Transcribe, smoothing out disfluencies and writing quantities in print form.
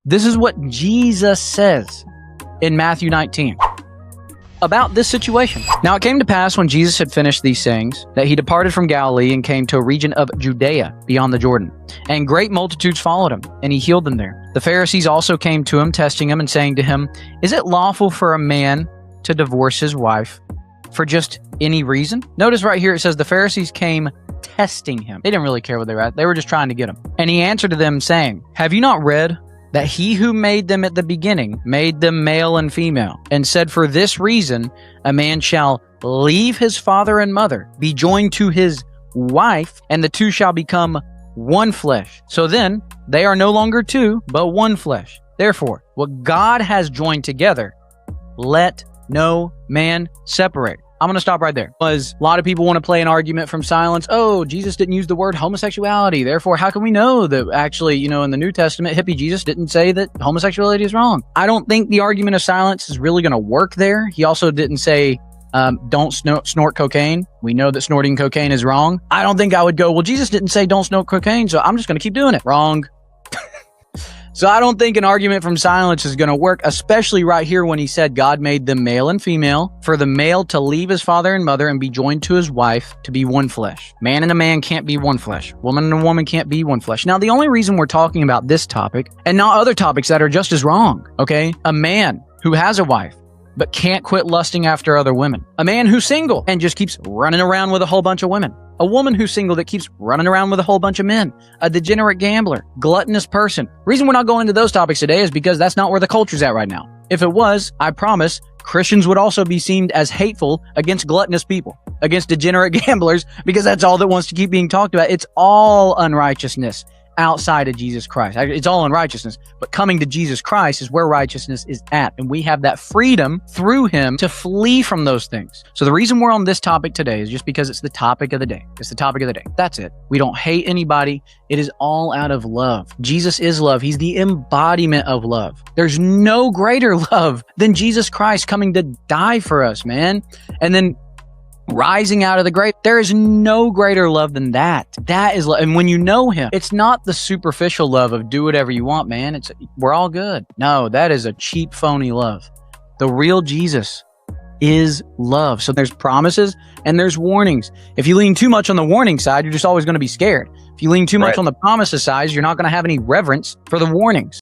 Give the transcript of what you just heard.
This is what Jesus says in Matthew 19 about this situation. Now it came to pass when Jesus had finished these sayings that he departed from Galilee and came to a region of Judea beyond the Jordan. And great multitudes followed him, and he healed them there. The Pharisees also came to him, testing him and saying to him, "Is it lawful for a man to divorce his wife for just any reason?" Notice right here it says the Pharisees came testing him. They didn't really care what they were at. They were just trying to get him. And he answered to them saying, "Have you not read that he who made them at the beginning made them male and female, and said, for this reason a man shall leave his father and mother, be joined to his wife, and the two shall become one flesh. So then they are no longer two, but one flesh. Therefore, what God has joined together, let no man separate." I'm going to stop right there, because a lot of people want to play an argument from silence. Oh, Jesus didn't use the word homosexuality. Therefore, how can we know that actually, in the New Testament, hippie Jesus didn't say that homosexuality is wrong? I don't think the argument of silence is really going to work there. He also didn't say, don't snort cocaine. We know that snorting cocaine is wrong. I don't think I would go, well, Jesus didn't say don't snort cocaine, so I'm just going to keep doing it. Wrong. So I don't think an argument from silence is going to work, especially right here when he said God made them male and female, for the male to leave his father and mother and be joined to his wife to be one flesh. Man and a man can't be one flesh. Woman and a woman can't be one flesh. Now, the only reason we're talking about this topic and not other topics that are just as wrong, okay? A man who has a wife but can't quit lusting after other women. A man who's single and just keeps running around with a whole bunch of women. A woman who's single that keeps running around with a whole bunch of men. A degenerate gambler. Gluttonous person. Reason we're not going into those topics today is because that's not where the culture's at right now. If it was, I promise, Christians would also be seen as hateful against gluttonous people, against degenerate gamblers, because that's all that wants to keep being talked about. It's all unrighteousness outside of Jesus Christ. It's all unrighteousness, but coming to Jesus Christ is where righteousness is at, and we have that freedom through him to flee from those things. So the reason we're on this topic today is just because it's the topic of the day. It's the topic of the day. That's it. We don't hate anybody. It is all out of love. Jesus is love. He's the embodiment of love. There's no greater love than Jesus Christ coming to die for us, man. And then rising out of the grave. There is no greater love than that. That is love. And when you know him, it's not the superficial love of do whatever you want, man. It's we're all good. No, that is a cheap, phony love. The real Jesus is love. So there's promises and there's warnings. If you lean too much on the warning side, you're just always going to be scared. If you lean too much on the promises side, you're not going to have any reverence for the warnings.